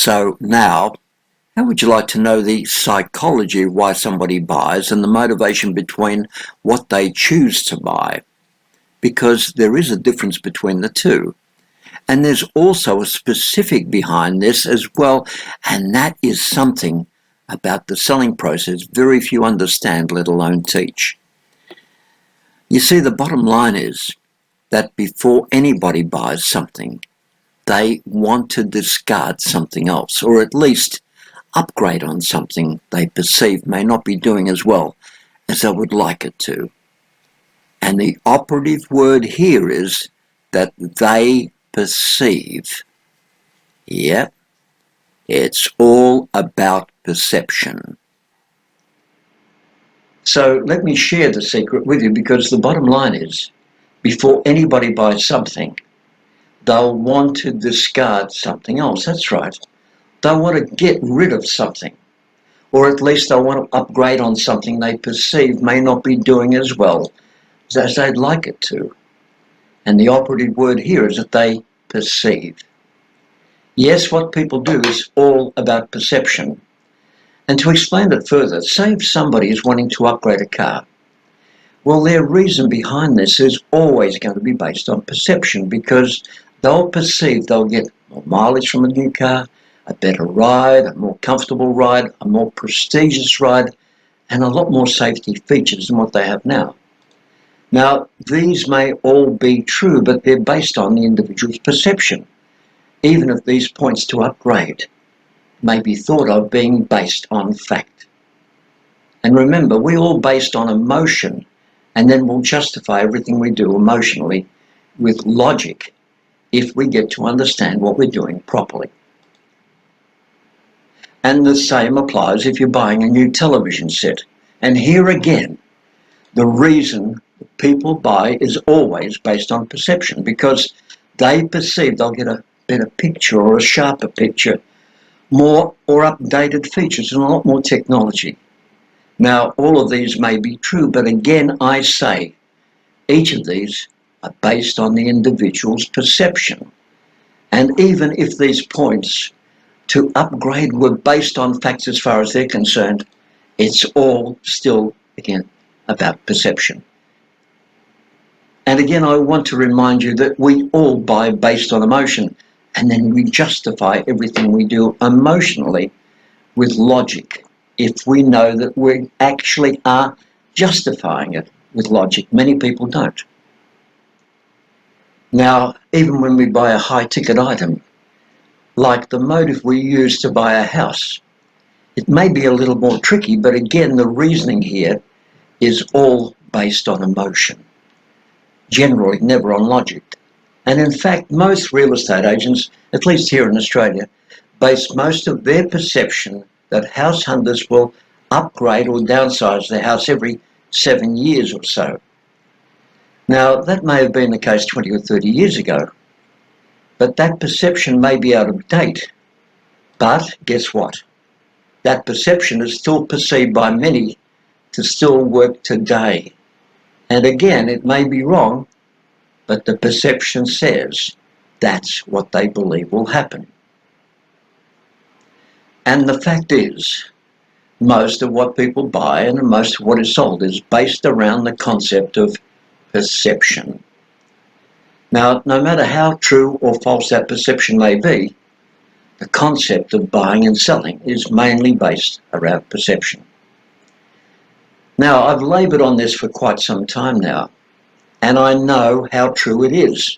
So now, how would you like to know the psychology of why somebody buys and the motivation between what they choose to buy? Because there is a difference between the two. And there's also a specific behind this as well, and that is something about the selling process very few understand, let alone teach. You see, the bottom line is that before anybody buys something, they want to discard something else, or at least upgrade on something they perceive may not be doing as well as they would like it to. And the operative word here is that they perceive. Yep, it's all about perception. So let me share the secret with you, because the bottom line is, before anybody buys something, they'll want to discard something else. That's right. They'll want to get rid of something, or at least they'll want to upgrade on something they perceive may not be doing as well as they'd like it to. And the operative word here is that they perceive. Yes, what people do is all about perception. And to explain it further, say if somebody is wanting to upgrade a car, well, their reason behind this is always going to be based on perception, because they'll perceive they'll get more mileage from a new car, a better ride, a more comfortable ride, a more prestigious ride, and a lot more safety features than what they have now. Now, these may all be true, but they're based on the individual's perception, even if these points to upgrade may be thought of being based on fact. And remember, we're all based on emotion, and then we'll justify everything we do emotionally with logic if we get to understand what we're doing properly. And the same applies if you're buying a new television set. And here again, the reason people buy is always based on perception, because they perceive they'll get a better picture or a sharper picture, more or updated features and a lot more technology. Now, all of these may be true, but again, I say each of these are based on the individual's perception. And even if these points to upgrade were based on facts as far as they're concerned, it's all still, again, about perception. And again, I want to remind you that we all buy based on emotion, and then we justify everything we do emotionally with logic, if we know that we actually are justifying it with logic. Many people don't. Now, even when we buy a high-ticket item, like the motive we use to buy a house, it may be a little more tricky, but again, the reasoning here is all based on emotion, generally never on logic. And in fact, most real estate agents, at least here in Australia, base most of their perception that house hunters will upgrade or downsize their house every 7 years or so. Now, that may have been the case 20 or 30 years ago, but that perception may be out of date. But guess what? That perception is still perceived by many to still work today. And again, it may be wrong, but the perception says that's what they believe will happen. And the fact is, most of what people buy and most of what is sold is based around the concept of perception. Now, no matter how true or false that perception may be, the concept of buying and selling is mainly based around perception. Now, I've laboured on this for quite some time now, and I know how true it is.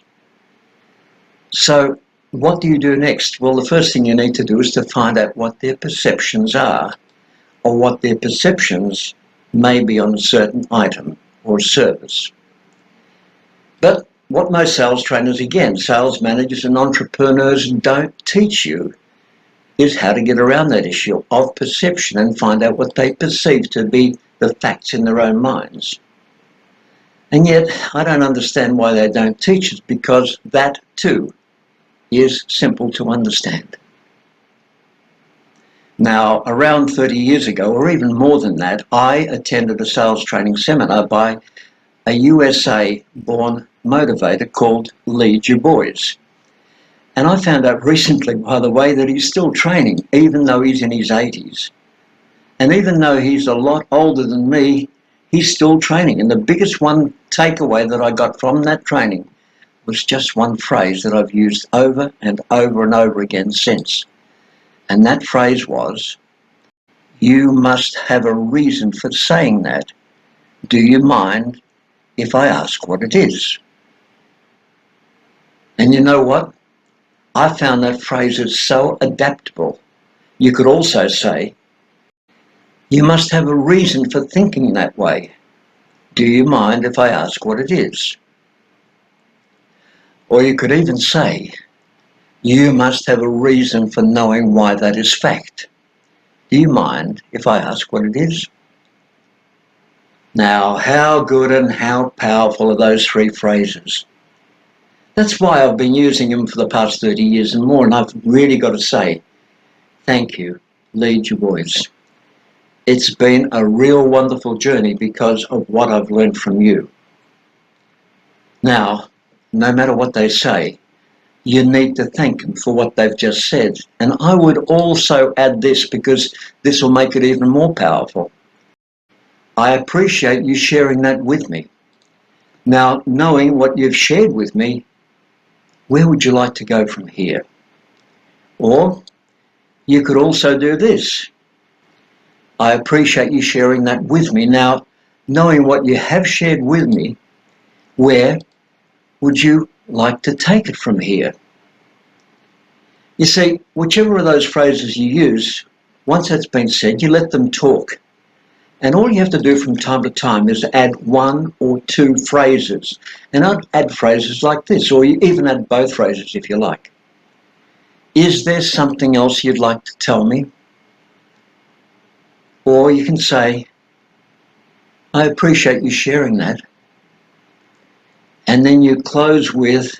So, what do you do next? Well, the first thing you need to do is to find out what their perceptions are, or what their perceptions may be on a certain item or service. But what most sales trainers, again, sales managers and entrepreneurs don't teach you is how to get around that issue of perception and find out what they perceive to be the facts in their own minds. And yet, I don't understand why they don't teach it, because that too is simple to understand. Now, around 30 years ago, or even more than that, I attended a sales training seminar by a USA-born motivator called Lee Du Bois. And I found out recently, by the way, that he's still training, even though he's in his 80s. And even though he's a lot older than me, he's still training. And the biggest one takeaway that I got from that training was just one phrase that I've used over and over and over again since. And that phrase was, you must have a reason for saying that. Do you mind if I ask what it is? And you know what? I found that phrase is so adaptable. You could also say, you must have a reason for thinking that way. Do you mind if I ask what it is? Or you could even say, you must have a reason for knowing why that is fact. Do you mind if I ask what it is? Now, how good and how powerful are those three phrases? That's why I've been using them for the past 30 years and more, and I've really got to say, thank you, Lee Dubois. It's been a real wonderful journey because of what I've learned from you. Now, no matter what they say, you need to thank them for what they've just said. And I would also add this, because this will make it even more powerful. I appreciate you sharing that with me. Now, knowing what you've shared with me, where would you like to go from here? Or you could also do this. I appreciate you sharing that with me. Now, knowing what you have shared with me, where would you like to take it from here? You see, whichever of those phrases you use, once that's been said, you let them talk. And all you have to do from time to time is add one or two phrases. And I'd add phrases like this, or you even add both phrases if you like. Is there something else you'd like to tell me? Or you can say, I appreciate you sharing that. And then you close with,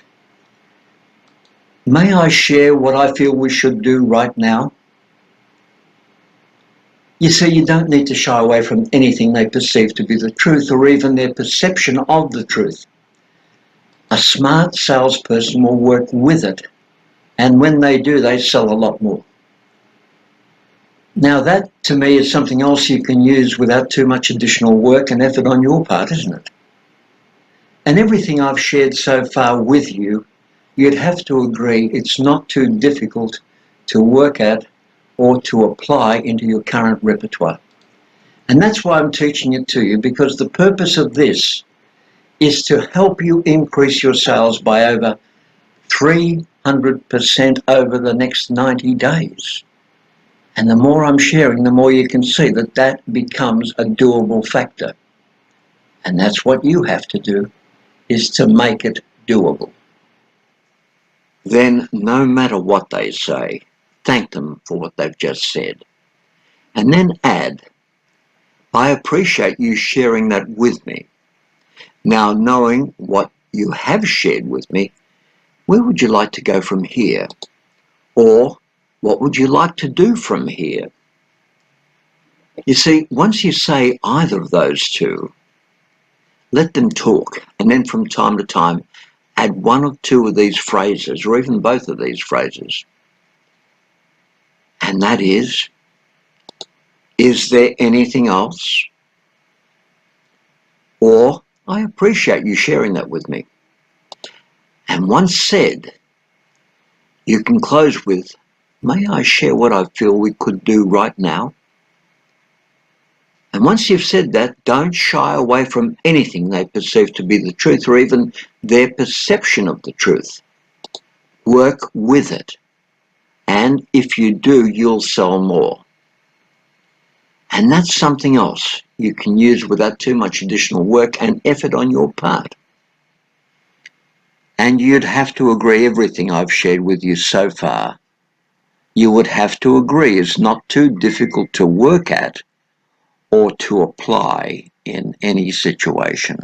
may I share what I feel we should do right now? You see, you don't need to shy away from anything they perceive to be the truth, or even their perception of the truth. A smart salesperson will work with it, and when they do, they sell a lot more. Now that, to me, is something else you can use without too much additional work and effort on your part, isn't it? And everything I've shared so far with you, you'd have to agree it's not too difficult to work at or to apply into your current repertoire. And that's why I'm teaching it to you, because the purpose of this is to help you increase your sales by over 300% over the next 90 days. And the more I'm sharing, the more you can see that that becomes a doable factor. And that's what you have to do, is to make it doable. Then, no matter what they say, thank them for what they've just said. And then add, I appreciate you sharing that with me. Now, knowing what you have shared with me, where would you like to go from here? Or what would you like to do from here? You see, once you say either of those two, let them talk, and then from time to time, add one or two of these phrases, or even both of these phrases. And that is there anything else? Or, I appreciate you sharing that with me. And once said, you can close with, may I share what I feel we could do right now? And once you've said that, don't shy away from anything they perceive to be the truth, or even their perception of the truth. Work with it. And if you do, you'll sell more. And that's something else you can use without too much additional work and effort on your part. And you'd have to agree everything I've shared with you so far, you would have to agree is not too difficult to work at or to apply in any situation.